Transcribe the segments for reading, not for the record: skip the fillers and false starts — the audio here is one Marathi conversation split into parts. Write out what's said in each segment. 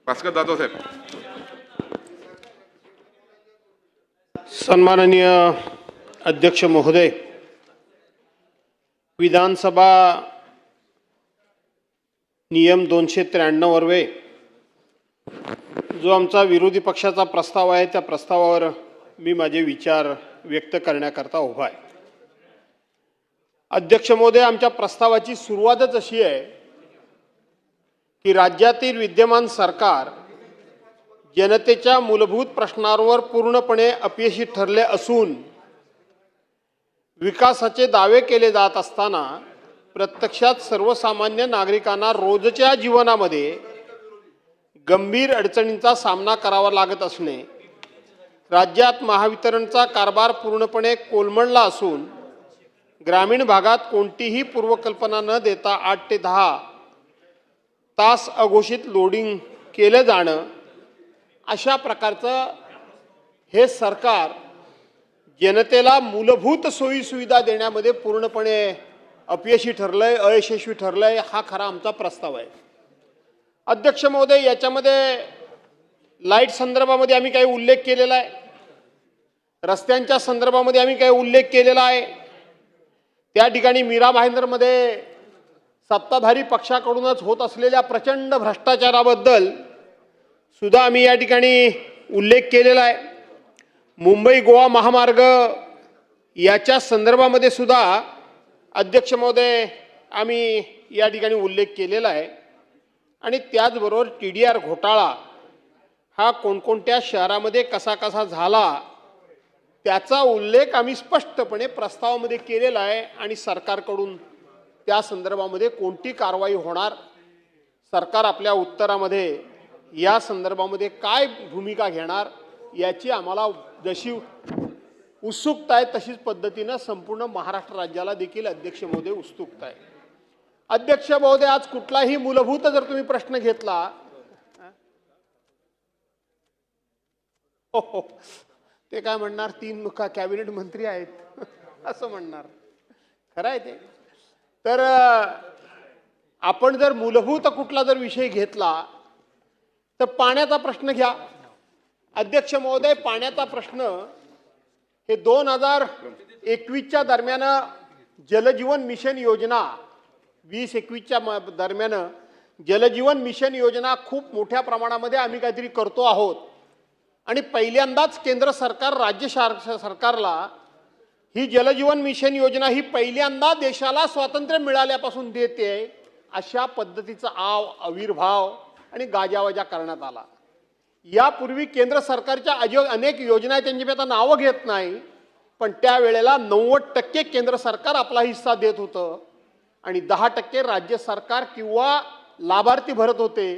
भास्कर जाधव साहेब. सन्माननीय अध्यक्ष महोदय, विधानसभा नियम 293 जो आमचा विरोधी पक्षाचा प्रस्ताव आहे त्या प्रस्तावावर मी माझे विचार व्यक्त करण्याकरता उभा आहे. अध्यक्ष महोदय, आमच्या प्रस्तावाची सुरुवातच अशी आहे की राज्यातील विद्यमान सरकार जनतेच्या मूलभूत प्रश्नांवर पूर्णपणे अपयशी ठरले असून विकासाचे दावे केले जात असताना प्रत्यक्षात सर्वसामान्य नागरिकांना रोजच्या जीवनामध्ये गंभीर अडचणींचा सामना करावा लागत असणे, राज्यात महावितरणचा कारभार पूर्णपणे कोलमडला असून ग्रामीण भागात कोणतीही पूर्वकल्पना न देता 8 ते 10 तास अघोषित लोडिंग केलं जाणं, अशा प्रकारचं हे सरकार जनतेला मूलभूत सोयी सुविधा देण्यामध्ये पूर्णपणे अपयशी ठरलंय, अयशस्वी ठरलंय. हा खरा आमचा प्रस्ताव आहे. अध्यक्ष महोदय, याच्यामध्ये लाईट संदर्भामध्ये आम्ही काही उल्लेख केलेला आहे, रस्त्यांच्या संदर्भामध्ये आम्ही काही उल्लेख केलेला आहे. त्या ठिकाणी मीरा भाईंदरमध्ये सत्ताधारी पक्षाकडूनच होत असलेल्या प्रचंड भ्रष्टाचाराबद्दल सुद्धा आम्ही या ठिकाणी उल्लेख केलेला आहे. मुंबई गोवा महामार्ग याच्या संदर्भामध्ये सुद्धा अध्यक्ष महोदय आम्ही या ठिकाणी उल्लेख केलेला आहे. आणि त्याचबरोबर TDR घोटाळा हा कोणकोणत्या शहरामध्ये कसा कसा झाला त्याचा उल्लेख आम्ही स्पष्टपणे प्रस्तावामध्ये केलेला आहे. आणि सरकारकडून त्या संदर्भामध्ये कोणती कारवाई होणार, सरकार आपल्या उत्तरामध्ये या संदर्भामध्ये काय भूमिका घेणार याची आम्हाला जशी उत्सुकता आहे तशीच पद्धतीनं संपूर्ण महाराष्ट्र राज्याला देखील अध्यक्ष महोदय उत्सुकता आहे. अध्यक्ष महोदय, आज कुठलाही मूलभूत जर तुम्ही प्रश्न घेतला, हो ते काय म्हणणार, 3 कॅबिनेट मंत्री आहेत असं म्हणणार. खरं आहे ते. तर आपण जर मूलभूत कुठला जर विषय घेतला तर पाण्याचा प्रश्न घ्या. अध्यक्ष महोदय, पाण्याचा प्रश्न हे 2021च्या दरम्यान जलजीवन मिशन योजना 2021च्या दरम्यान जलजीवन मिशन योजना खूप मोठ्या प्रमाणामध्ये आम्ही काहीतरी करतो आहोत. आणि पहिल्यांदाच केंद्र सरकार राज्य सरकारला ही जलजीवन मिशन योजना ही पहिल्यांदा देशाला स्वातंत्र्य मिळाल्यापासून देते अशा पद्धतीचा आविर्भाव आणि गाजावाजा करण्यात आला. यापूर्वी केंद्र सरकारच्या अनेक योजना आहेत, त्यांची मी आता नावं घेत नाही, पण त्यावेळेला 90% केंद्र सरकार आपला हिस्सा देत होतं आणि 10% राज्य सरकार किंवा लाभार्थी भरत होते.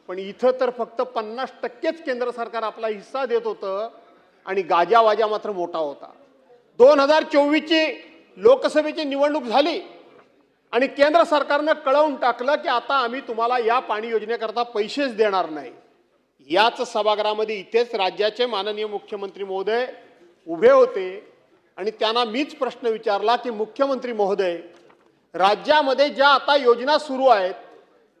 पण इथं तर फक्त 50%च केंद्र सरकार आपला हिस्सा देत होतं आणि गाजावाजा मात्र मोठा होता. 2024ची लोकसभेची निवडणूक झाली आणि केंद्र सरकारनं कळवून टाकलं की आता आम्ही तुम्हाला या पाणी योजनेकरता पैसेच देणार नाही. याच सभागृहामध्ये इथेच राज्याचे माननीय मुख्यमंत्री महोदय उभे होते आणि त्यांना मीच प्रश्न विचारला की मुख्यमंत्री महोदय, राज्यामध्ये ज्या आता योजना सुरू आहेत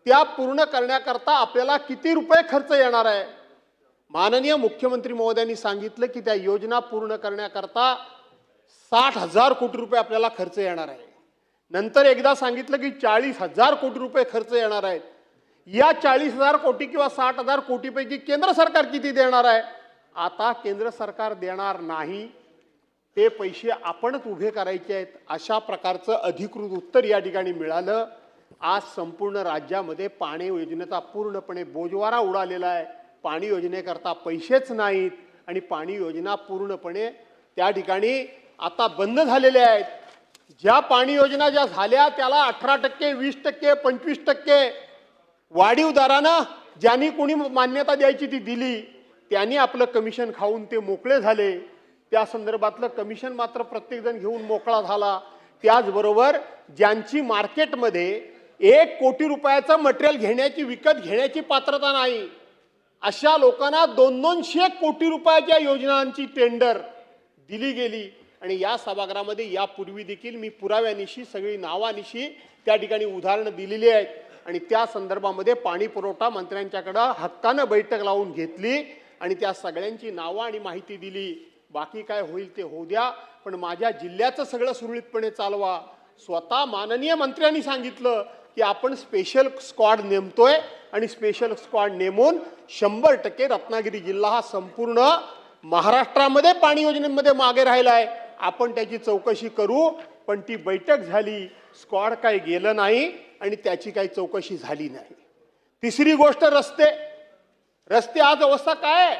त्या पूर्ण करण्याकरता आपल्याला किती रुपये खर्च येणार आहे. माननीय मुख्यमंत्री महोदयांनी सांगितलं की त्या योजना पूर्ण करण्याकरता 60,000 कोटी रुपये आपल्याला खर्च येणार आहे. नंतर एकदा सांगितलं की 40,000 कोटी रुपये खर्च येणार आहेत. या 40,000 कोटी किंवा 60,000 कोटीपैकी केंद्र सरकार किती देणार आहे. आता केंद्र सरकार देणार नाही, ते पैसे आपणच उभे करायचे आहेत, अशा प्रकारचं अधिकृत उत्तर या ठिकाणी मिळालं. आज संपूर्ण राज्यामध्ये पाणी योजनेचा पूर्णपणे बोजवारा उडालेला आहे. पाणी योजनेकरता पैसेच नाहीत आणि पाणी योजना पूर्णपणे त्या ठिकाणी आता बंद झालेल्या आहेत. ज्या पाणी योजना ज्या झाल्या त्याला 18%, 20%, 25% वाढीव दरानं ज्यांनी कोणी मान्यता द्यायची ती दिली, त्यांनी आपलं कमिशन खाऊन ते मोकळे झाले. त्या संदर्भातलं कमिशन मात्र प्रत्येकजण घेऊन मोकळा झाला. त्याचबरोबर ज्यांची मार्केटमध्ये 1 कोटी रुपयाचं मटेरियल घेण्याची, विकत घेण्याची पात्रता नाही, अशा लोकांना 200 कोटी रुपयाच्या योजनांची टेंडर दिली गेली. आणि या सभागृहामध्ये यापूर्वी देखील मी पुराव्यानिशी सगळी नावानिशी त्या ठिकाणी उदाहरणं दिलेली आहेत. आणि त्या संदर्भामध्ये पाणी पुरवठा मंत्र्यांच्याकडं हक्कानं बैठक लावून घेतली आणि त्या सगळ्यांची नावं आणि माहिती दिली. बाकी काय होईल ते होऊ द्या, पण माझ्या जिल्ह्याचं सगळं सुरळीतपणे चालवा. स्वतः माननीय मंत्र्यांनी सांगितलं की आपण स्पेशल स्क्वॉड नेमतोय आणि स्पेशल स्क्वॉड नेमून 100% रत्नागिरी जिल्हा हा संपूर्ण महाराष्ट्रामध्ये पाणी योजनेमध्ये मागे राहिलाय. आपण त्याची चौकशी करू. पण ती बैठक झाली, स्क्वॉड काही गेलं नाही आणि त्याची काही चौकशी झाली नाही. तिसरी गोष्ट रस्ते आज अवस्था काय आहे?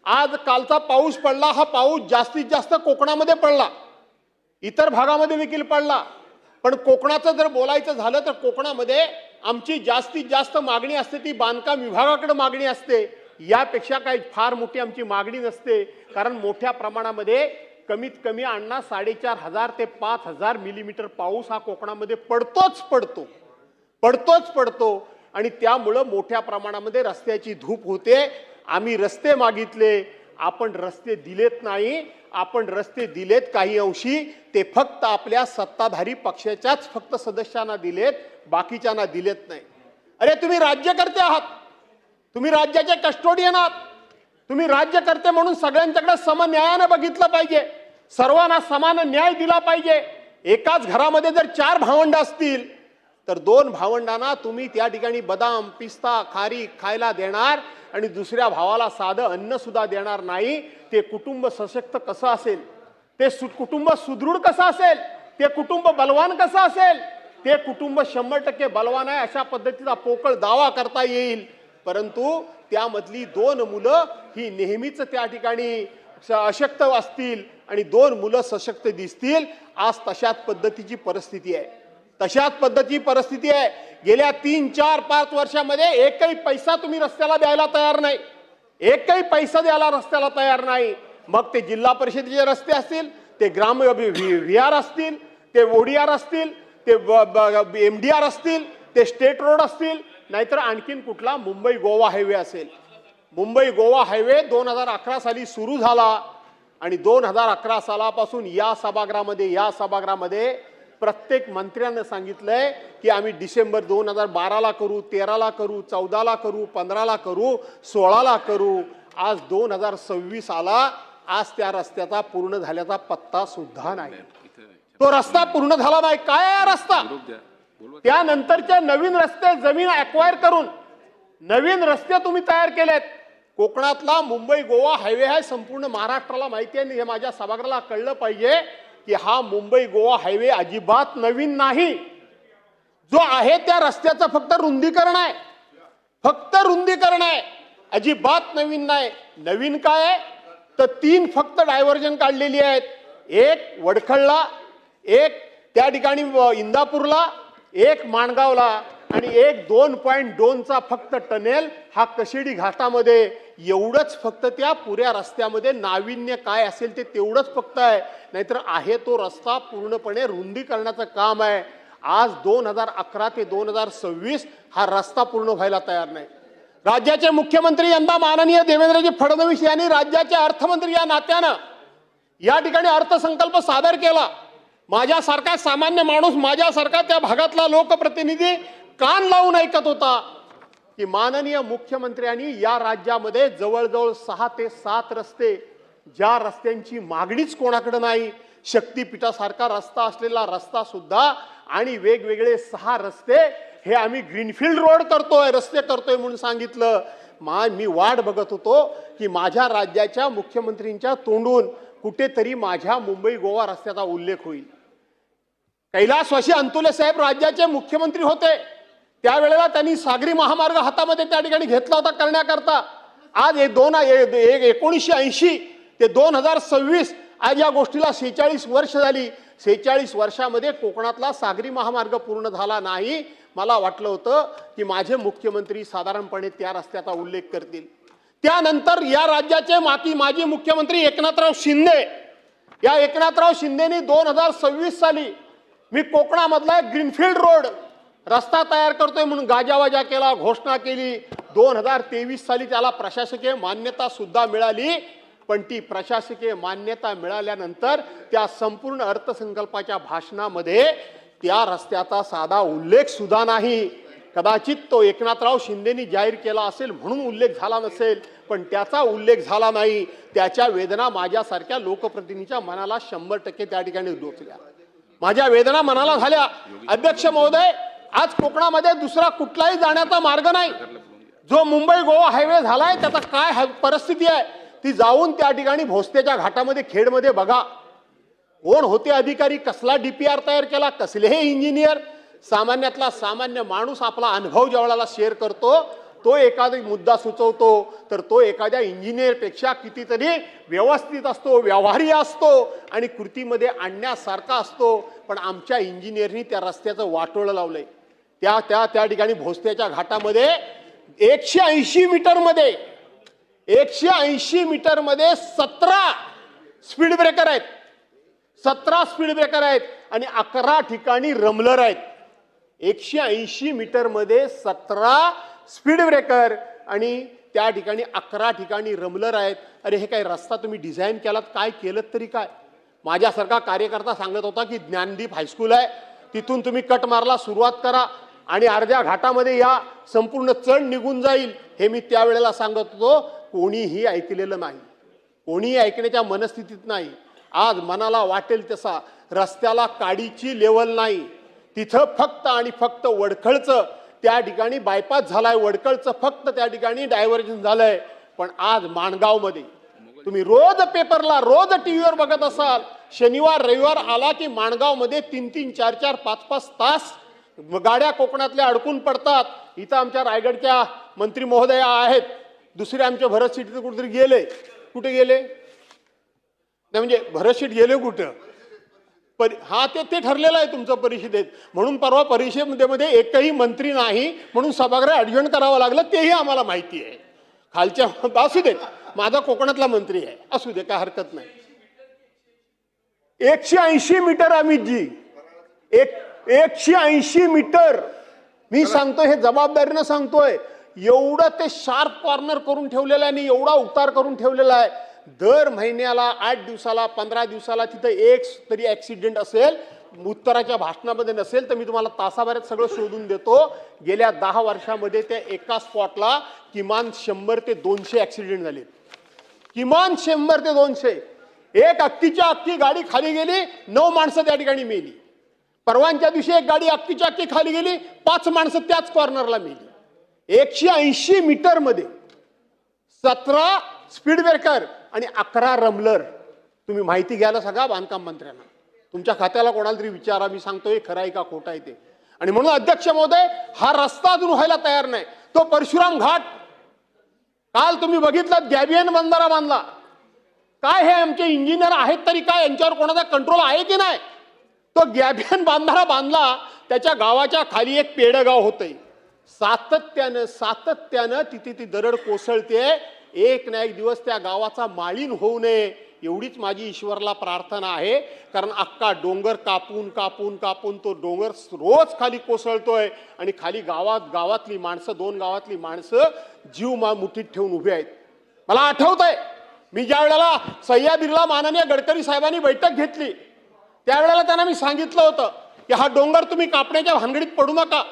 आज कालचा पाऊस पडला, हा पाऊस जास्तीत जास्त कोकणामध्ये पडला, इतर भागामध्ये देखील पडला. पण कोकणाचं जर बोलायचं झालं तर कोकणामध्ये आमची जास्तीत जास्त मागणी असते ती बांधकाम विभागाकडे मागणी असते. यापेक्षा काही फार मोठी आमची मागणी नसते, कारण मोठ्या प्रमाणामध्ये कमीत कमी अण्णा 4,500 ते 5,000 मिलीमीटर पाऊस हा कोकणामध्ये पडतो आणि त्यामुळं मोठ्या प्रमाणामध्ये रस्त्याची धूप होते. आम्ही रस्ते मागितले, आपण रस्ते दिलेत नाही. आपण रस्ते दिलेत काही अंशी, ते फक्त आपल्या सत्ताधारी पक्षाच्याच फक्त सदस्यांना दिलेत, बाकीच्यांना दिलेत नाही. अरे तुम्ही राज्यकर्ते आहात, तुम्ही राज्याचे कस्टोडियन आहात. तुम्ही राज्यकर्ते म्हणून सगळ्यांच्याकडे समन्यायाने बघितलं पाहिजे, सर्वांना समान न्याय दिला पाहिजे. एकाच घरामध्ये जर 4 भावंड असतील तर 2 भावंडांना तुम्ही त्या ठिकाणी बदाम, पिस्ता, खारीक खायला देणार आणि दुसऱ्या भावाला साधं अन्न सुद्धा देणार नाही. ते कुटुंब सशक्त कसं असेल? ते कुटुंब सुदृढ कसं असेल? ते कुटुंब बलवान कसं असेल? ते कुटुंब 100% बलवान आहे अशा पद्धतीचा पोकळ दावा करता येईल. परंतु त्यामधली 2 मुलं ही नेहमीच त्या ठिकाणी अशक्त असतील आणि 2 मुलं सशक्त दिसतील. आज तशाच पद्धतीची परिस्थिती आहे. गेल्या 3, 4, 5 वर्षामध्ये एकही पैसा तुम्ही रस्त्याला द्यायला तयार नाही. एकही पैसा द्यायला रस्त्याला तयार नाही. मग ते जिल्हा परिषदेचे रस्ते असतील, ते ग्राम व्हीआर असतील, ते ओडीआर असतील, ते एमडीआर असतील, ते स्टेट रोड असतील, नाहीतर आणखीन कुठला मुंबई गोवा हायवे असेल. मुंबई गोवा हायवे 2011 साली सुरू झाला आणि 2011 सालापासून या सभागृहामध्ये प्रत्येक मंत्र्यानं सांगितलंय की आम्ही डिसेंबर 2012ला करू, 13ला करू, 14ला करू, 15ला करू, 16ला करू. आज 2026 आला, आज त्या रस्त्याचा पूर्ण झाल्याचा पत्ता सुद्धा नाही. तो रस्ता पूर्ण झाला नाही. काय आहे रस्ता? त्यानंतरचे नवीन रस्ते जमीन अक्वायर करून नवीन रस्ते तुम्ही तयार केलेत. कोकणातला मुंबई गोवा हायवे आहे, संपूर्ण महाराष्ट्राला माहिती आहे. हे माझ्या सभागृहाला कळलं पाहिजे की हा मुंबई गोवा हायवे अजिबात नवीन नाही. जो आहे त्या रस्त्याचं फक्त रुंदीकरण आहे, अजिबात नवीन नाही. नवीन काय आहे तर 3 फक्त डायव्हर्जन काढलेली आहेत. एक वडखळला, एक त्या ठिकाणी इंदापूरला, एक माणगावला आणि एक 2.2चा फक्त टनेल हा कशेडी घाटामध्ये. एवढंच फक्त त्या पुऱ्या रस्त्यामध्ये नाविन्य काय असेल ते तेवढंच फक्त आहे. नाहीतर आहे तो रस्ता पूर्णपणे रुंदीकरणाचं काम आहे. आज 2011 ते 2026 हा रस्ता पूर्ण व्हायला तयार नाही. राज्याचे मुख्यमंत्री यंदा माननीय देवेंद्रजी फडणवीस यांनी राज्याचे अर्थमंत्री या नात्यानं या ठिकाणी अर्थसंकल्प सादर केला. माझ्यासारखा सामान्य माणूस, माझ्यासारखा त्या भागातला लोकप्रतिनिधी कान लावून ऐकत होता की माननीय मुख्यमंत्र्यांनी या राज्यामध्ये जवळजवळ 6 ते 7 रस्ते, ज्या रस्त्यांची मागणीच कोणाकडे नाही, शक्तीपीठासारखा रस्ता असलेला रस्ता सुद्धा आणि वेगवेगळे 6 रस्ते हे आम्ही ग्रीनफील्ड रोड करतोय, रस्ते करतोय म्हणून सांगितलं. मी वाट बघत होतो की माझ्या राज्याच्या मुख्यमंत्रींच्या तोंडून कुठेतरी माझ्या मुंबई गोवा रस्त्याचा उल्लेख होईल. कैलासवासी अंतुले साहेब राज्याचे मुख्यमंत्री होते, त्यावेळेला त्यांनी सागरी महामार्ग हातामध्ये त्या ठिकाणी घेतला होता करण्याकरता. आज 1980 ते 2026 आज या गोष्टीला 46 वर्ष झाली. 46 वर्षामध्ये कोकणातला सागरी महामार्ग पूर्ण झाला नाही. मला वाटलं होतं की माझे मुख्यमंत्री साधारणपणे त्या रस्त्याचा उल्लेख करतील. त्यानंतर या राज्याचे माजी मुख्यमंत्री एकनाथराव शिंदे, या एकनाथराव शिंदेनी 2026 साली मी कोकणामधला ग्रीनफील्ड रोड रस्ता तयार करतोय म्हणून गाजावाजा केला, घोषणा केली. 2023 साली त्याला प्रशासकीय मान्यता सुद्धा मिळाली. पण ती प्रशासकीय मान्यता मिळाल्यानंतर त्या संपूर्ण अर्थसंकल्पाच्या भाषणामध्ये त्या रस्त्याचा साधा उल्लेख सुद्धा नाही. कदाचित तो एकनाथराव शिंदेनी जाहीर केला असेल म्हणून उल्लेख झाला नसेल, पण त्याचा उल्लेख झाला नाही. त्याच्या वेदना माझ्यासारख्या लोकप्रतिनिधीच्या मनाला 100% त्या ठिकाणी डोचल्या. माझ्या वेदना मनाला झाल्या. अध्यक्ष महोदय, आज कोकणामध्ये दुसरा कुठलाही जाण्याचा मार्ग नाही. जो मुंबई गोवा हायवे झालाय त्याचा काय परिस्थिती आहे ती जाऊन त्या ठिकाणी भोसत्याच्या घाटामध्ये खेडमध्ये बघा. कोण होते अधिकारी, कसला डीपीआर तयार केला, कसले हे इंजिनियर. सामान्यातला सामान्य माणूस आपला अनुभव ज्या वेळेला शेअर करतो, तो एखादा मुद्दा सुचवतो तर तो एखाद्या इंजिनियरपेक्षा कितीतरी व्यवस्थित असतो, व्यवहारी असतो आणि कृतीमध्ये आणण्यासारखा असतो. पण आमच्या इंजिनियरनी त्या रस्त्याचं वाटोळं लावलंय. त्या ठिकाणी भोसत्याच्या घाटामध्ये 180 मीटरमध्ये 17 स्पीड ब्रेकर आहेत. 17 स्पीड ब्रेकर आहेत आणि 11 ठिकाणी रमलर आहेत. 180 मीटरमध्ये 17 स्पीड ब्रेकर आणि त्या ठिकाणी 11 ठिकाणी रमलर आहेत. अरे हे काय रस्ता तुम्ही डिझाईन केलात, काय केलं तरी काय. माझ्यासारखा कार्यकर्ता सांगत होता की ज्ञानदीप हायस्कूल आहे, तिथून तुम्ही कट मारला सुरुवात करा आणि अर्ध्या घाटामध्ये या संपूर्ण चढ निघून जाईल. हे मी त्यावेळेला सांगत होतो. कोणीही ऐकलेलं नाही, कोणीही ऐकण्याच्या मनस्थितीत नाही. आज मनाला वाटेल तसा रस्त्याला काडीची लेवल नाही. तिथं फक्त आणि फक्त वडखळचं त्या ठिकाणी बायपास झालाय, वडखळचं फक्त त्या ठिकाणी डायव्हर्जन झालंय. पण आज माणगावमध्ये तुम्ही रोज पेपरला, रोज टीव्हीवर बघत असाल, शनिवार रविवार आला की माणगावमध्ये 3-3, 4-4, 5-5 तास गाड्या कोकणातल्या अडकून पडतात. इथं आमच्या रायगडच्या मंत्री महोदया आहेत, दुसरे आमचे भरत शेट कुठेतरी गेले. कुठे गेले नाही म्हणजे भरत शेट गेले कुठं, हा ते ठरलेलं आहे तुमचं परिषदेत. म्हणून परवा परिषदेमध्ये एकही मंत्री नाही म्हणून सभागृह अडजण करावं लागलं, तेही आम्हाला माहिती आहे. खालच्या असू देत, माझा कोकणातला मंत्री आहे, असू दे, काय हरकत नाही. 180 मीटर अमितजी, 180 मीटर. मी सांगतोय, हे जबाबदारीनं सांगतोय. एवढं ते शार्प कॉर्नर करून ठेवलेलं आहे आणि एवढा उतार करून ठेवलेला आहे. दर महिन्याला 8 दिवसाला 15 दिवसाला तिथं एक तरी ऍक्सिडेंट असेल. उत्तराच्या भाषणामध्ये नसेल तर मी तुम्हाला तासाभरात सगळं शोधून देतो. गेल्या 10 वर्षामध्ये त्या एका स्पॉटला किमान 100 ते 200 ऍक्सिडेंट झाले. किमान 100 ते 200. एक अख्खीच्या अख्खी गाडी खाली गेली, 9 माणसं त्या ठिकाणी मेली. परवांच्या दिवशी एक गाडी अख्खीच्या अख्खी खाली गेली, 5 माणसं त्याच कॉर्नरला मेली. 180 मीटर मध्ये 17 स्पीड ब्रेकर आणि 11 रमलर. तुम्ही माहिती घ्यायला सगळा बांधकाम मंत्र्यांना, तुमच्या खात्याला कोणाला तरी विचारा. मी सांगतोय खरं आहे का खोटं आहे ते. आणि म्हणून अध्यक्ष महोदय, हा रस्ता अजून व्हायला तयार नाही. तो परशुराम घाट काल तुम्ही बघितलं, गॅबियन बंधारा बांधला. काय हे आमचे इंजिनियर आहेत तरी काय, यांच्यावर कोणाचा कंट्रोल आहे की नाही. तो गॅबियन बांधारा बांधला, त्याच्या गावाच्या खाली एक पेडगाव होतंय. सातत्यानं तिथे ती दरड कोसळते. एक ना एक दिवस त्या गावाचा माळीण होऊ नये एवढीच माझी ईश्वरला प्रार्थना आहे. कारण अख्खा डोंगर कापून कापून कापून तो डोंगर रोज खाली कोसळतोय आणि खाली गावातली माणसं, 2 गावातली माणसं जीव मुठीत ठेवून उभी आहेत. मला आठवतंय, मी ज्या वेळेला सह्याद्रीला माननीय गडकरी साहेबांनी बैठक घेतली त्यावेळेला त्यांना मी सांगितलं होतं की हा डोंगर तुम्ही कापण्याच्या भानगडीत पडू नका.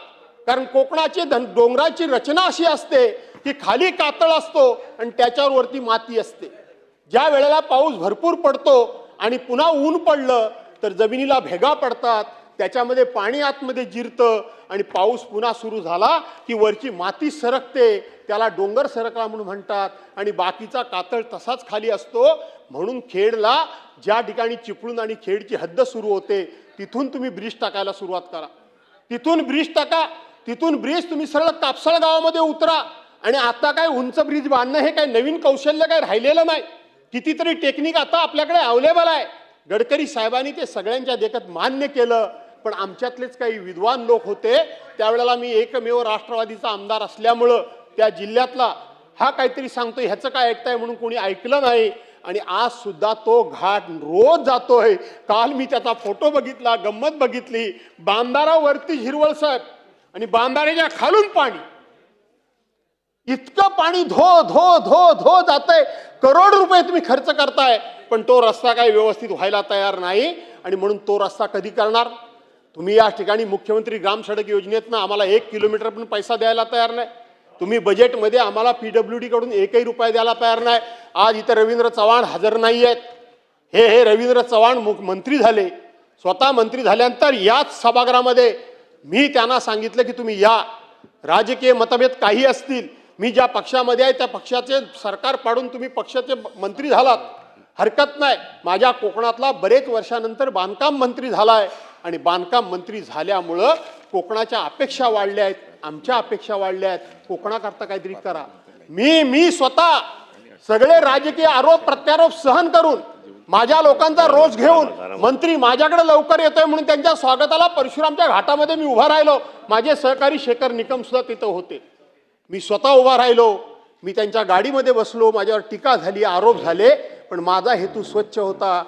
कारण कोकणाची डोंगराची रचना अशी असते की खाली कातळ असतो आणि त्याच्यावरती माती असते. ज्या वेळेला पाऊस भरपूर पडतो आणि पुन्हा ऊन पडलं तर जमिनीला भेगा पडतात, त्याच्यामध्ये पाणी आतमध्ये जिरतं आणि पाऊस पुन्हा सुरू झाला की वरची माती सरकते, त्याला डोंगर सरकला म्हणून म्हणतात. आणि बाकीचा कातळ तसाच खाली असतो. म्हणून खेडला ज्या ठिकाणी चिपळूण आणि खेडची हद्द सुरू होते तिथून तुम्ही ब्रिज टाकायला सुरुवात करा. तिथून ब्रिज टाका, तिथून ब्रिज तुम्ही सरळ कापसाळ गावामध्ये उतरा. आणि आता काय उंच ब्रिज बांधणं हे काय नवीन कौशल्य काय राहिलेलं नाही. कितीतरी टेक्निक आता आपल्याकडे अवेलेबल आहे. गडकरी साहेबांनी ते सगळ्यांच्या देखत मान्य केलं. पण आमच्यातलेच काही विद्वान लोक होते त्यावेळेला, मी एकमेव राष्ट्रवादीचा आमदार असल्यामुळं त्या जिल्ह्यातला, हा काहीतरी सांगतोय ह्याचं काय ऐकताय म्हणून कोणी ऐकलं नाही. आणि आज सुद्धा तो घाट रोज जातोय. काल मी त्याचा फोटो बघितला, गंमत बघितली. बांधारावरती हिरवळ साहेब आणि बांधाऱ्याच्या खालून पाणी, इतकं पाणी धो धो धो धो जातंय. करोड रुपये तुम्ही खर्च करताय पण तो रस्ता काही व्यवस्थित व्हायला तयार नाही. आणि म्हणून तो रस्ता कधी करणार. तुम्ही या ठिकाणी मुख्यमंत्री ग्राम सडक योजनेतनं आम्हाला 1 किलोमीटर पण पैसा द्यायला तयार नाही. तुम्ही बजेटमध्ये आम्हाला PWD कडून एकही रुपया द्यायला तयार नाही. आज इथे रवींद्र चव्हाण हजर नाही आहेत. हे रवींद्र चव्हाण मंत्री झाले, स्वतः मंत्री झाल्यानंतर याच सभागृहामध्ये मी त्यांना सांगितलं की तुम्ही या, राजकीय मतभेद काही असतील, मी ज्या पक्षामध्ये आहे त्या पक्षाचे सरकार पाडून तुम्ही पक्षाचे मंत्री झालात, हरकत नाही. माझ्या कोकणातला बरेच वर्षानंतर बांधकाम मंत्री झालाय आणि बांधकाम मंत्री झाल्यामुळं कोकणाच्या अपेक्षा वाढल्या आहेत, आमच्या अपेक्षा वाढल्या आहेत. कोकणाकरता काहीतरी करा. मी स्वतः सगळे राजकीय आरोप प्रत्यारोप सहन करून माझ्या लोकांचा रोष घेऊन मंत्री माझ्याकडे लवकर येतोय म्हणून त्यांच्या स्वागताला परशुरामच्या घाटामध्ये मी उभा राहिलो. माझे सहकारी शेखर निकम सुद्धा तिथं होते. मी स्वतः उभा राहिलो, मी त्यांच्या गाडीमध्ये बसलो, माझ्यावर टीका झाली, आरोप झाले, पण माझा हेतू स्वच्छ होता.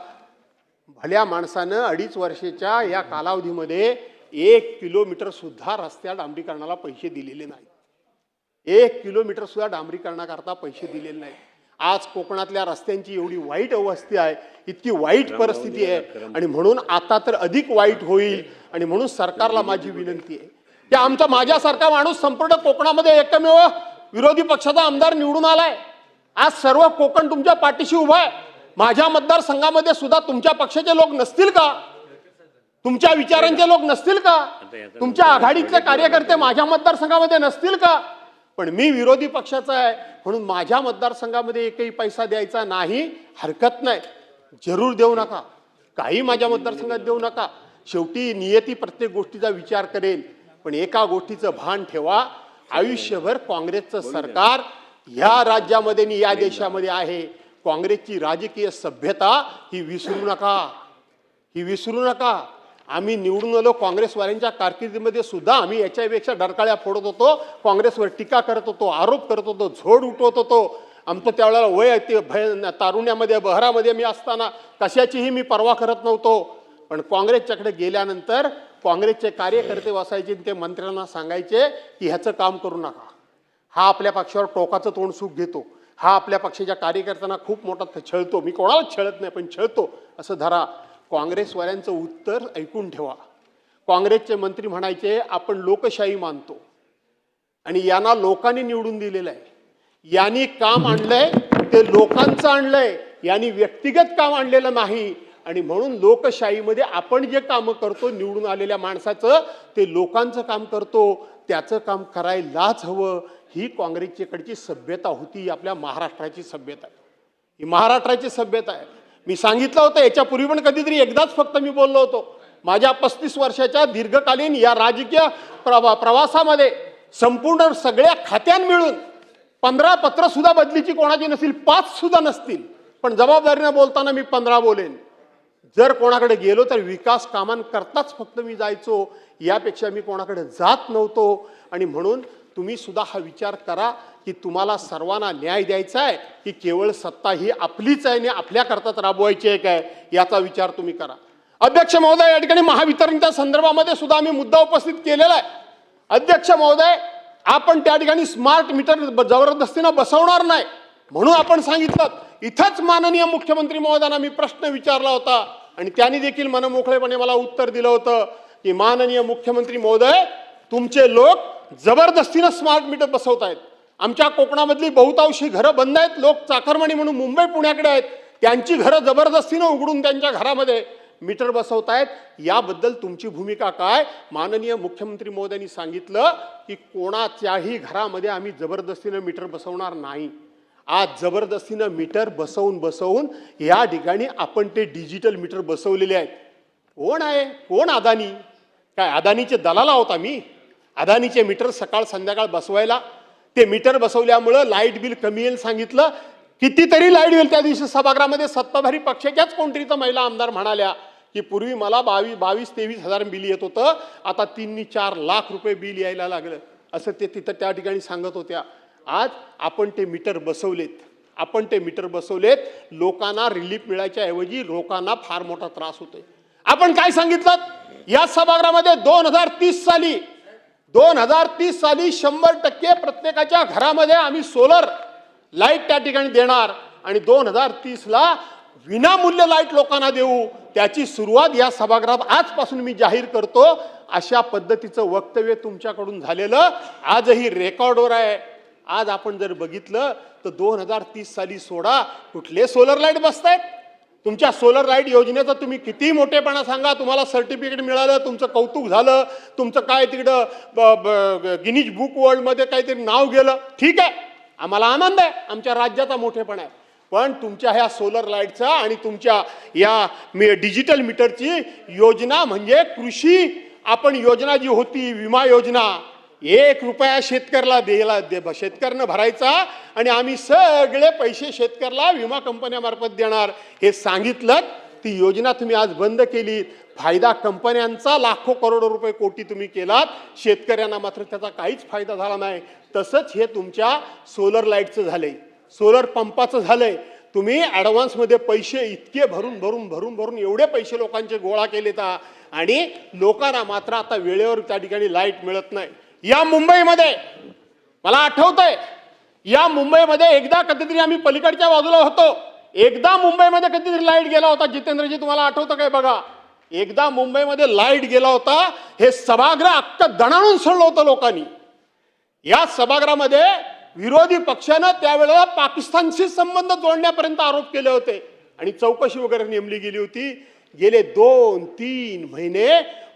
भल्या माणसानं 2.5 वर्षाच्या या कालावधीमध्ये 1 किलोमीटर सुद्धा रस्त्या डांबरीकरणाला पैसे दिलेले नाहीत. 1 किलोमीटर सुद्धा डांबरीकरणाकरता पैसे दिलेले नाहीत. आज कोकणातल्या रस्त्यांची एवढी वाईट अवस्था आहे, इतकी वाईट परिस्थिती आहे आणि म्हणून आता तर अधिक वाईट होईल. आणि म्हणून सरकारला माझी विनंती आहे की माझ्यासारखा माणूस संपूर्ण कोकणामध्ये एकमेव विरोधी पक्षाचा आमदार निवडून आलाय. आज सर्व कोकण तुमच्या पाठीशी उभा आहे. माझ्या मतदारसंघामध्ये सुद्धा तुमच्या पक्षाचे लोक नसतील का? तुमच्या विचारांचे लोक नसतील का? तुमच्या आघाडीतले कार्यकर्ते माझ्या मतदारसंघामध्ये नसतील का? पण मी विरोधी पक्षाचा आहे म्हणून माझ्या मतदारसंघामध्ये एकही पैसा द्यायचा नाही. हरकत नाही, जरूर देऊ नका, काही माझ्या मतदारसंघात देऊ नका. शेवटी नियती प्रत्येक गोष्टीचा विचार करेल. पण एका गोष्टीचं भान ठेवा, आयुष्यभर काँग्रेसचं सरकार या राज्यामध्ये आणि या देशामध्ये आहे. काँग्रेसची राजकीय सभ्यता ही विसरू नका, ही विसरू नका. आम्ही निवडून आलो, काँग्रेसवाल्यांच्या कारकिर्दीमध्ये सुद्धा आम्ही याच्यापेक्षा डरकाळ्या फोडत होतो, काँग्रेसवर टीका करत होतो, आरोप करत होतो, झोड उठवत होतो. आमचं त्यावेळेला वय ते तारुण्यामध्ये बहरामध्ये मी असताना कशाचीही मी पर्वा करत नव्हतो. पण काँग्रेसच्याकडे गेल्यानंतर काँग्रेसचे कार्यकर्ते बसायचे, ते मंत्र्यांना सांगायचे की ह्याचं काम करू नका, हा आपल्या पक्षावर टोकाचं तोंड सुख घेतो, हा आपल्या पक्षाच्या कार्यकर्त्यांना खूप मोठा छळतो. मी कोणालाच छळत नाही, पण छळतो असं धरा. काँग्रेसवाल्यांचं उत्तर ऐकून ठेवा. काँग्रेसचे मंत्री म्हणायचे आपण लोकशाही मानतो आणि यांना लोकांनी निवडून दिलेलं आहे, यांनी काम आणलंय ते लोकांचं आणलंय, यांनी व्यक्तिगत काम आणलेलं नाही. आणि म्हणून लोकशाहीमध्ये आपण जे काम करतो निवडून आलेल्या माणसाचं, ते लोकांचं काम करतो, त्याचं काम करायलाच हवं. ही काँग्रेसच्याकडची सभ्यता होती, आपल्या महाराष्ट्राची सभ्यता आहे, ही महाराष्ट्राची सभ्यता आहे. मी सांगितलं होतं याच्यापूर्वी पण कधीतरी एकदाच फक्त मी बोललो होतो. माझ्या 35 वर्षाच्या दीर्घकालीन या राजकीय प्रवासामध्ये संपूर्ण सगळ्या खात्यां मिळून 15 पत्र सुद्धा बदलीची कोणाची नसतील, 5 सुद्धा नसतील, पण जबाबदारीने बोलताना मी 15 बोलेन. जर कोणाकडे गेलो तर विकास कामांकरताच फक्त मी जायचो, यापेक्षा मी कोणाकडे जात नव्हतो. आणि म्हणून तुम्ही सुद्धा हा विचार करा की तुम्हाला सर्वांना न्याय द्यायचा आहे की केवळ सत्ता ही आपलीच आहे आणि आपल्याकरताच राबवायची आहे काय, याचा विचार तुम्ही करा. अध्यक्ष महोदय, या ठिकाणी महावितरणच्या संदर्भामध्ये सुद्धा आम्ही मुद्दा उपस्थित केलेला आहे. अध्यक्ष महोदय, आपण त्या ठिकाणी स्मार्ट मीटर जबरदस्तीनं बसवणार नाही म्हणून आपण सांगितलं. इथंच माननीय मुख्यमंत्री महोदयांना मी प्रश्न विचारला होता आणि त्यांनी देखील मनमोकळेपणे मला उत्तर दिलं होतं की माननीय मुख्यमंत्री महोदय, तुमचे लोक जबरदस्तीनं स्मार्ट मीटर बसवतायत. आमच्या कोकणामधली बहुतांशी घरं बंद आहेत, लोक चाकरमानी म्हणून मुंबई पुण्याकडे आहेत, त्यांची घरं जबरदस्तीनं उघडून त्यांच्या घरामध्ये मीटर बसवतायत. याबद्दल तुमची भूमिका काय? माननीय मुख्यमंत्री महोदयांनी सांगितलं की कोणाच्याही घरामध्ये आम्ही जबरदस्तीनं मीटर बसवणार नाही. आज जबरदस्तीनं मीटर बसवून या ठिकाणी आपण ते डिजिटल मीटर बसवलेले आहेत. कोण आहे? कोण? अदानी? काय अदानीचे दलाल आहोत आम्ही? अदानीचे मीटर सकाळ संध्याकाळ बसवायला, ते मीटर बसवल्यामुळं लाईट बिल कमी येईल सांगितलं. कितीतरी लाईट बिल त्या दिवशी सभागृहामध्ये सत्ताधारी पक्षाच्याच कोणतरी तर महिला आमदार म्हणाल्या की पूर्वी मला 22-23 हजार बिल येत होतं, आता 3-4 लाख रुपये बिल यायला लागलं, असं ते तिथं त्या ठिकाणी सांगत होत्या. आज आपण ते मीटर बसवलेत, लोकांना रिलीफ मिळायच्या ऐवजी लोकांना फार मोठा त्रास होतोय. आपण काय सांगितलं या सभागृहामध्ये 2030 साली 100% प्रत्येकाच्या घरामध्ये आम्ही सोलर लाईट त्या ठिकाणी देणार आणि 2030ला विनामूल्य लाईट लोकांना देऊ, त्याची सुरुवात या सभागृहात आजपासून मी जाहीर करतो. अशा पद्धतीचं वक्तव्य तुमच्याकडून झालेलं आजही रेकॉर्डवर आहे. आज आपण जर बघितलं तर 2030 साली सोडा, कुठले सोलर लाईट बसतायत? तुमच्या सोलर लाईट योजनेचा तुम्ही किती मोठेपणा सांगा, तुम्हाला सर्टिफिकेट मिळालं, तुमचं कौतुक झालं, तुमचं काय तिकडं गिनीज बुक वर्ल्डमध्ये काहीतरी नाव गेलं, ठीक आहे, आम्हाला आनंद आहे, आमच्या राज्याचा मोठेपणा आहे. पण तुमच्या ह्या सोलर लाईटचा आणि तुमच्या या डिजिटल मीटरची योजना म्हणजे कृषी आपण योजना जी होती विमा योजना, 1 रुपया शेतकऱ्याला शेतकऱ्यानं भरायचा आणि आम्ही सगळे पैसे शेतकऱ्याला विमा कंपन्यामार्फत देणार हे सांगितलं. ती योजना तुम्ही आज बंद केली. फायदा कंपन्यांचा लाखो करोडो रुपये कोटी तुम्ही केलात, शेतकऱ्यांना मात्र त्याचा काहीच फायदा झाला नाही. तसंच हे तुमच्या सोलर लाईटचं झालंय, सोलर पंपाचं झालंय. तुम्ही ॲडव्हान्समध्ये पैसे इतके भरून भरून भरून भरून एवढे पैसे लोकांचे गोळा केलेत आणि लोकांना मात्र आता वेळेवर त्या ठिकाणी लाईट मिळत नाही. या मुंबईमध्ये मला आठवतंय, या मुंबईमध्ये एकदा कधीतरी आम्ही पलीकडच्या बाजूला होतो, एकदा मुंबईमध्ये कधीतरी लाईट गेला होता. जितेंद्रजी तुम्हाला आठवतं काय बघा, एकदा मुंबईमध्ये लाईट गेला होता. हे सभागृह अख्खं दणाणून सोडलं होतं लोकांनी. या सभागृहामध्ये विरोधी पक्षानं त्यावेळेला पाकिस्तानशी संबंध जोडण्यापर्यंत आरोप केले होते आणि चौकशी वगैरे नेमली गेली होती. गेले 2-3 महिने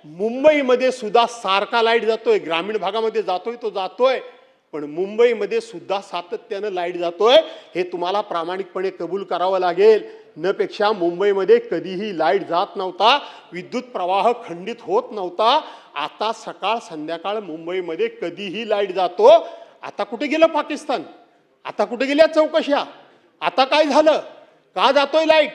मुंबईमध्ये सुद्धा सारखा लाईट जातोय, ग्रामीण भागामध्ये जातोय तो जातोय, पण मुंबईमध्ये सुद्धा सातत्यानं लाईट जातोय. हे तुम्हाला प्रामाणिकपणे कबूल करावं लागेल. न पेक्षा मुंबईमध्ये कधीही लाईट जात नव्हता, विद्युत प्रवाह खंडित होत नव्हता. आता सकाळ संध्याकाळ मुंबईमध्ये कधीही लाईट जातो. आता कुठे गेलं पाकिस्तान? आता कुठे गेल्या चौकशा? आता काय झालं? का जातोय लाईट?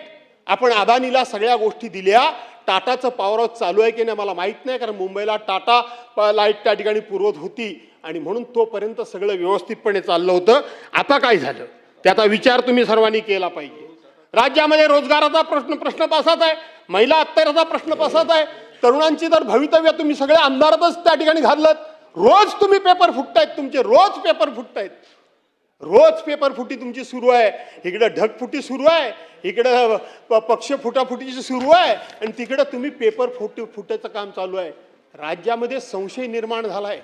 आपण अदानीला सगळ्या गोष्टी दिल्या. टाटाचं पॉवर हाऊस चालू आहे की नाही मला माहित नाही, कारण मुंबईला टाटा लाईट त्या ठिकाणी पुरवत होती आणि म्हणून तोपर्यंत सगळं व्यवस्थितपणे चाललं होतं. आता काय झालं त्याचा विचार तुम्ही सर्वांनी केला पाहिजे. राज्यामध्ये रोजगाराचा प्रश्न तसाच आहे, महिला अत्याचाराचा प्रश्न तसाच आहे, तरुणांची तर भवितव्य तुम्ही सगळे अंधारातच त्या ठिकाणी घालत. रोज तुम्ही पेपर फुटतायत, तुमचे रोज पेपर फुटतायत, रोज पेपर फुटी तुमची सुरू आहे. इकडे ढगफुटी सुरू आहे, इकडे पक्ष फुटाफुटीची सुरू आहे आणि तिकडे तुम्ही पेपर फुटायचं काम चालू आहे. राज्यामध्ये संशय निर्माण झालाय,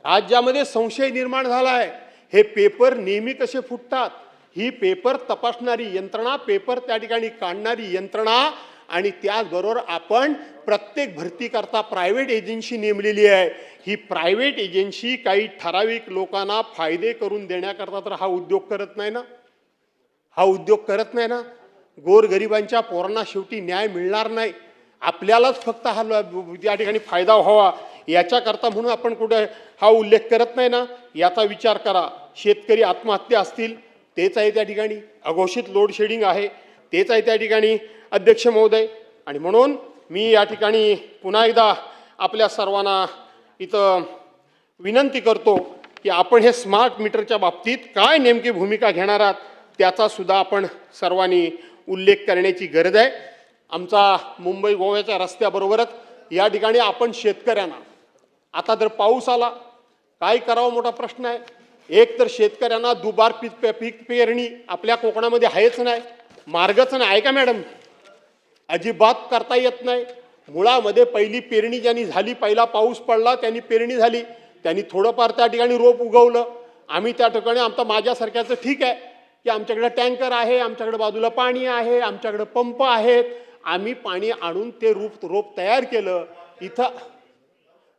राज्यामध्ये संशय निर्माण झालाय. हे पेपर नेहमी कसे फुटतात? ही पेपर तपासणारी यंत्रणा, पेपर त्या ठिकाणी काढणारी यंत्रणा आणि त्याचबरोबर आपण प्रत्येक भरती करता प्रायव्हेट एजन्सी नेमलेली आहे. ही प्रायव्हेट एजन्सी काही ठराविक लोकांना फायदे करून देण्याकरता तर हा उद्योग करत नाही ना, हा उद्योग करत नाही ना. गोरगरिबांच्या पोरांना शेवटी न्याय मिळणार नाही, आपल्यालाच फक्त हा या ठिकाणी फायदा व्हावा याच्याकरता म्हणून आपण कुठे हा उल्लेख करत नाही ना. याचा विचार करा. शेतकरी आत्महत्या असतील तेच आहे त्या ठिकाणी, अघोषित लोड शेडिंग आहे तेच आहे त्या ठिकाणी अध्यक्ष महोदय. आणि म्हणून मी या ठिकाणी पुन्हा एकदा आपल्या सर्वांना इथं विनंती करतो की आपण हे स्मार्ट मीटरच्या बाबतीत काय नेमकी भूमिका घेणार आहात त्याचा सुद्धा आपण सर्वांनी उल्लेख करण्याची गरज आहे. आमचा मुंबई गोव्याच्या रस्त्याबरोबरच या ठिकाणी आपण शेतकऱ्यांना आता जर पाऊस आला काय करावं मोठा प्रश्न आहे. एक तर शेतकऱ्यांना दुबार पीक पेरणी आपल्या कोकणामध्ये आहेच नाही, मार्गच नाही आहे का मॅडम? अजिबात करता येत नाही. मुळामध्ये पहिली पेरणी ज्यांनी झाली, पहिला पाऊस पडला त्यांनी पेरणी झाली, त्यांनी थोडंफार त्या ठिकाणी रोप उगवलं. आम्ही त्या ठिकाणी आमचा माझ्यासारख्याचं ठीक आहे की आमच्याकडे टँकर आहे, आमच्याकडे बाजूला पाणी आहे, आमच्याकडे पंप आहेत, आम्ही पाणी आणून ते रोप तयार केलं, इथं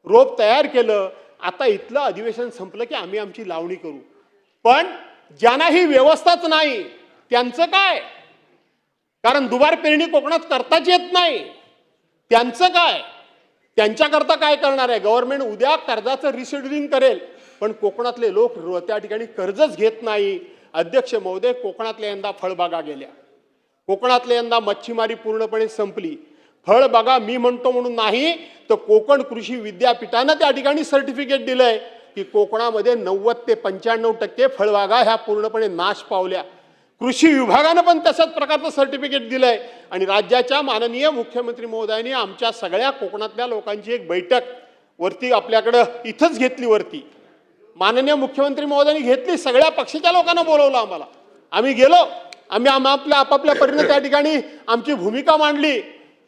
रोप तयार केलं. आता इथलं अधिवेशन संपलं की आम्ही आमची लावणी करू. पण ज्यांना ही व्यवस्थाच नाही त्यांचं काय? कारण दुबार पेरणी कोकणात करताच येत नाही, त्यांचं काय? त्यांच्याकरता काय करणार आहे गव्हर्नमेंट? उद्या कर्जाचं रिशेड्युलिंग करेल, पण कोकणातले लोक त्या ठिकाणी कर्जच घेत नाही. अध्यक्ष महोदय, कोकणातल्या यंदा फळबागा गेल्या, कोकणातल्या यंदा मच्छीमारी पूर्णपणे संपली. फळबागा मी म्हणतो म्हणून नाही तर कोकण कृषी विद्यापीठानं त्या ठिकाणी सर्टिफिकेट दिलंय की कोकणामध्ये 90 ते 95% फळबागा ह्या पूर्णपणे नाश पावल्या. कृषी विभागानं पण तशाच प्रकारचं सर्टिफिकेट दिलंय. आणि राज्याच्या माननीय मुख्यमंत्री महोदयांनी आमच्या सगळ्या कोकणातल्या लोकांची एक बैठक वरती आपल्याकडं इथंच घेतली. वरती माननीय मुख्यमंत्री महोदयांनी घेतली, सगळ्या पक्षाच्या लोकांना बोलवलं आम्हाला, आम्ही गेलो. आम्ही आपल्या आपापल्या परीने त्या ठिकाणी आमची भूमिका मांडली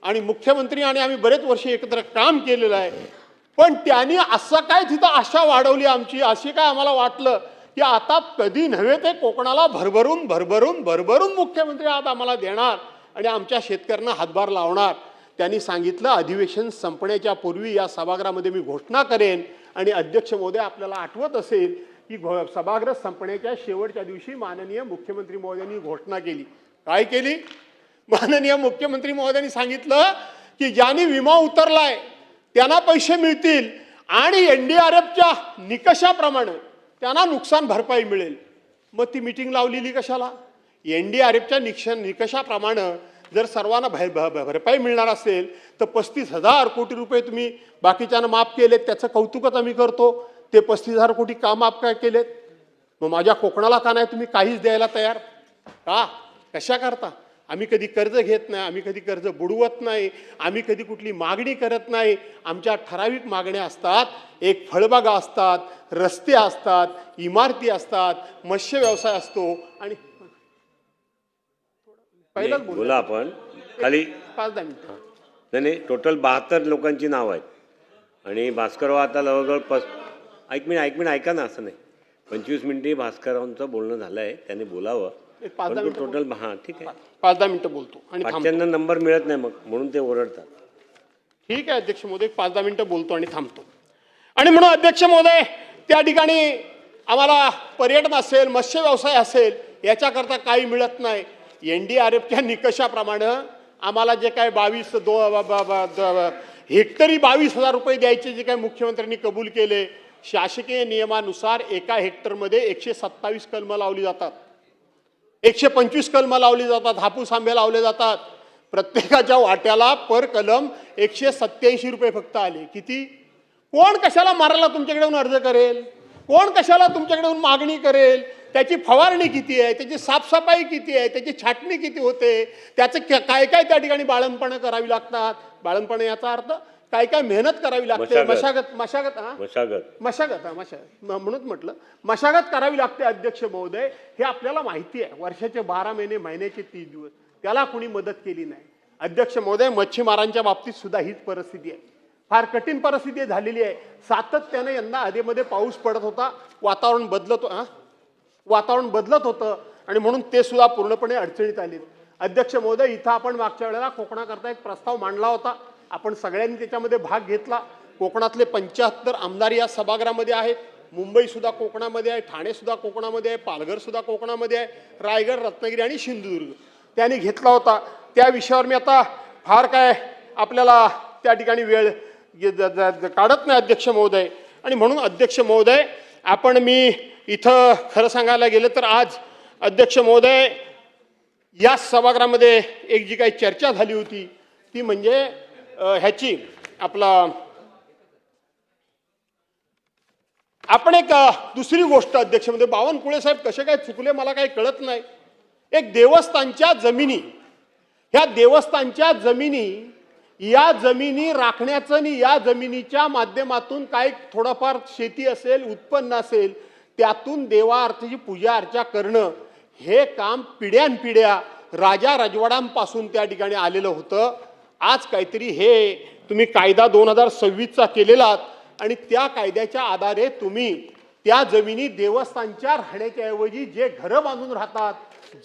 आणि मुख्यमंत्री आणि आम्ही बरेच वर्ष एकत्र काम केलेलं आहे. पण त्यांनी असं काय तिथं आशा वाढवली आमची, अशी काय आम्हाला वाटलं की आता कधी नव्हे ते कोकणाला भरभरून भरभरून भरभरून मुख्यमंत्री आज आम्हाला देणार आणि आमच्या शेतकऱ्यांना हातभार लावणार. त्यांनी सांगितलं अधिवेशन संपण्याच्या पूर्वी या सभागृहामध्ये मी घोषणा करेन. आणि अध्यक्ष महोदय, आपल्याला आठवत असेल की सभागृह संपण्याच्या शेवटच्या दिवशी माननीय मुख्यमंत्री महोदयांनी घोषणा केली. काय केली? माननीय मुख्यमंत्री महोदयांनी सांगितलं की ज्यांनी विमा उतरलाय त्यांना पैसे मिळतील आणि NDRFच्या निकषाप्रमाणे त्यांना नुकसान भरपाई मिळेल. मग ती मीटिंग लावलेली कशाला? NDRFच्या निकषाप्रमाणे जर सर्वांना भरपाई मिळणार असेल तर 35,000 कोटी रुपये तुम्ही बाकीच्यांना माफ केलेत, त्याचं कौतुकच आम्ही करतो. ते 35,000 कोटी का माफ काय केलेत? मग माझ्या कोकणाला का नाही तुम्ही काहीच द्यायला तयार का? कशा करता? आम्ही कधी कर्ज घेत नाही, आम्ही कधी कर्ज बुडवत नाही, आम्ही कधी कुठली मागणी करत नाही. आमच्या ठराविक मागण्या असतात. एक फळबागा असतात, रस्ते असतात, इमारती असतात, मत्स्य व्यवसाय असतो. आणि पहिलाच बोला आपण खाली 5-10 मिनिटं. नाही, टोटल 72 लोकांची नाव आहेत आणि भास्करराव आता जवळजवळ एक मिनिट ऐका ना, असं नाही. 25 मिनिटे भास्कररावांचं बोलणं झालं आहे, त्यांनी बोलावं. टोटल ठीक आहे, 5-10 मिनिटं बोलतो आणि पाचच्यांना नंबर मिळत नाही, मग म्हणून ते ओरडतात. ठीक आहे अध्यक्ष महोदय, 5-10 मिनिटं बोलतो आणि थांबतो. आणि म्हणून अध्यक्ष महोदय, त्या ठिकाणी आम्हाला पर्यटन असेल, मत्स्य व्यवसाय असेल, याच्याकरता काही मिळत नाही. NDRFच्या निकषाप्रमाणे आम्हाला जे काय हेक्टरी 22,000 रुपये द्यायचे जे काय मुख्यमंत्र्यांनी कबूल केले, शासकीय नियमानुसार एका हेक्टरमध्ये 127 कलमं लावली जातात, 125 कलमं लावली जातात, हापूस आंबे लावले जातात. प्रत्येकाच्या वाट्याला पर कलम 187 रुपये फक्त आले. किती? कोण कशाला मारायला तुमच्याकडे अर्ज करेल? कोण कशाला तुमच्याकडे मागणी करेल? त्याची फवारणी किती आहे, त्याची साफसफाई किती आहे, त्याची छाटणी किती होते, त्याचं काय काय त्या ठिकाणी बाळंपणं करावी लागतात. बाळंपण याचा अर्थ काय काय मेहनत करावी लागते, मशागत म्हणून म्हटलं मशागत करावी लागते. अध्यक्ष महोदय, हे आपल्याला माहिती आहे. वर्षाचे 12 महिने, महिन्याचे 30 दिवस, त्याला कोणी मदत केली नाही. अध्यक्ष महोदय, मच्छीमारांच्या बाबतीत सुद्धा हीच परिस्थिती आहे. फार कठीण परिस्थिती झालेली आहे. सातत्याने यंदा आधीमध्ये पाऊस पडत होता, वातावरण बदलत होतं आणि म्हणून ते सुद्धा पूर्णपणे अडचणीत आले. अध्यक्ष महोदय, इथं आपण मागच्या वेळेला कोकणाकरता एक प्रस्ताव मांडला होता. आपण सगळ्यांनी त्याच्यामध्ये भाग घेतला. कोकणातले 75 आमदार या सभागृहामध्ये आहेत. मुंबई सुद्धा कोकणामध्ये आहे, ठाणे सुद्धा कोकणामध्ये आहे, पालघर सुद्धा कोकणामध्ये आहे, रायगड, रत्नागिरी आणि सिंधुदुर्ग त्यांनी घेतला होता. त्या विषयावर मी आता फार काय आपल्याला त्या ठिकाणी वेळ काढत नाही अध्यक्ष महोदय. आणि म्हणून अध्यक्ष महोदय, मी इथं खरं सांगायला गेलं तर आज अध्यक्ष महोदय या सभागृहामध्ये एक जी काही चर्चा झाली होती ती म्हणजे ह्याची आपण एक दुसरी गोष्ट अध्यक्ष महोदय, बावनकुळे साहेब कसे काय चुकले मला काही कळत नाही. एक देवस्थानच्या जमिनी, ह्या देवस्थानच्या जमिनी, या जमिनी राखण्याचं आणि या जमिनीच्या माध्यमातून काय थोडंफार शेती असेल, उत्पन्न असेल, त्यातून देवार्थाची पूजा अर्चा करणं, हे काम पिढ्यानपिढ्या राजा राजवाड्यांपासून त्या ठिकाणी आलेलं होतं. आज काहीतरी हे तुम्ही कायदा 2026चा केलेला आणि त्या कायद्याच्या आधारे तुम्ही त्या जमिनी देवस्थानच्या राहण्याच्या ऐवजी जे घरं बांधून राहतात,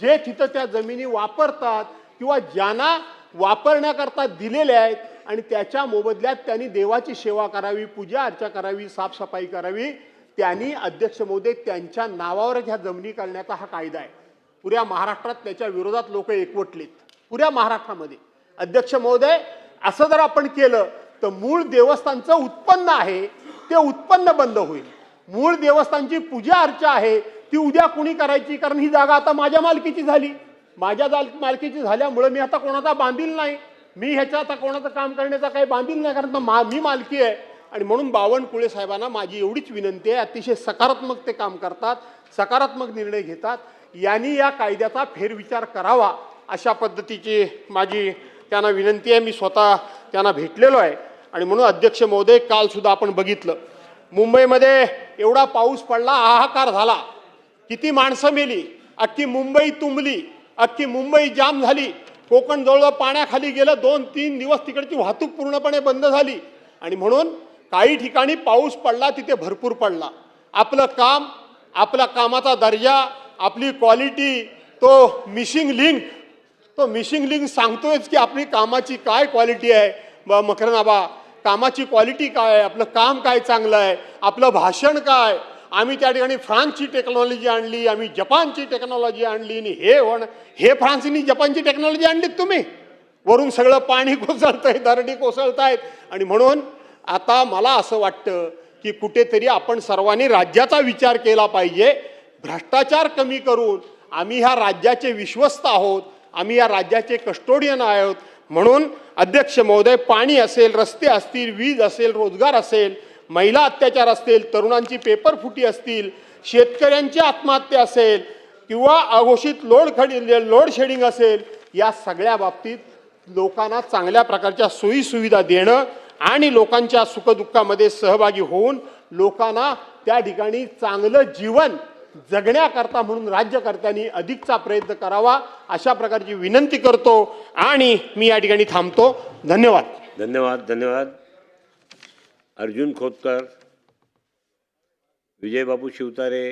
जे तिथं त्या जमिनी वापरतात किंवा ज्यांना वापरण्याकरता दिलेल्या आहेत आणि त्याच्या मोबदल्यात त्यांनी देवाची सेवा करावी, पूजा अर्चा करावी, साफसफाई करावी, त्यांनी अध्यक्ष महोदय त्यांच्या नावावरच ह्या जमिनी करण्याचा हा कायदा आहे. पुऱ्या महाराष्ट्रात त्याच्या विरोधात लोक एकवटलेत, पुऱ्या महाराष्ट्रामध्ये. अध्यक्ष महोदय, असं जर आपण केलं तर मूळ देवस्थानचं उत्पन्न आहे ते उत्पन्न बंद होईल. मूळ देवस्थानची पूजा अर्चा आहे ती उद्या कुणी करायची? कारण ही जागा आता माझ्या मालकीची झाली. माझ्या मालकीची झाल्यामुळे मी आता कोणाचा बांधील नाही, मी ह्याच्या आता कोणाचं काम करण्याचा काही बांधील नाही, कारण मी मालकी आहे. आणि म्हणून बावनकुळे साहेबांना माझी एवढीच विनंती आहे, अतिशय सकारात्मक ते काम करतात, सकारात्मक निर्णय घेतात, यांनी या कायद्याचा फेरविचार करावा अशा पद्धतीची माझी त्यांना विनंती आहे. मी स्वतः त्यांना भेटलेलो आहे. आणि म्हणून अध्यक्ष महोदय, काल सुद्धा आपण बघितलं मुंबईमध्ये एवढा पाऊस पडला, हाहाकार झाला, किती माणसं मेली, अख्खी मुंबई तुंबली, अख्खी मुंबई जाम झाली, कोकण जवळ पाण्याखाली गेलं, 2-3 दिवस तिकडची वाहतूक पूर्णपणे बंद झाली. आणि म्हणून काही ठिकाणी पाऊस पडला, तिथे भरपूर पडला. आपलं काम, आपला कामाचा दर्जा, आपली क्वालिटी, तो मिसिंग लिंक सांगतोयच की आपली कामाची काय क्वालिटी आहे. मकरनाबा, कामाची क्वालिटी काय आहे, आपलं काम काय चांगलं आहे, आपलं भाषण काय. आम्ही त्या ठिकाणी फ्रान्सची टेक्नॉलॉजी आणली, आम्ही जपानची टेक्नॉलॉजी आणली, आणि हे फ्रान्सनी जपानची टेक्नॉलॉजी आणलीत तुम्ही. वरून सगळं पाणी कोसळतंय, दरडी कोसळतायत. आणि म्हणून आता मला असं वाटतं की कुठेतरी आपण सर्वांनी राज्याचा विचार केला पाहिजे. भ्रष्टाचार कमी करून आम्ही ह्या राज्याचे विश्वस्त आहोत, आम्ही या राज्याचे कस्टोडियन आहोत. म्हणून अध्यक्ष महोदय, पाणी असेल, रस्ते असतील, वीज असेल, रोजगार असेल, महिला अत्याचार असतील, तरुणांची पेपरफुटी असतील, शेतकऱ्यांची आत्महत्या असेल, किंवा अघोषित लोड शेडिंग असेल, या सगळ्या बाबतीत लोकांना चांगल्या प्रकारच्या सोयीसुविधा देणं आणि लोकांच्या सुखदुःखामध्ये सहभागी होऊन लोकांना त्या ठिकाणी चांगलं जीवन जगण्याकरता म्हणून राज्यकर्त्यांनी अधिकचा प्रयत्न करावा, अशा प्रकारची विनंती करतो. आणि मी या ठिकाणी थांबतो. धन्यवाद. धन्यवाद. धन्यवाद. अर्जुन खोतकर, विजयबाबू शिवतारे,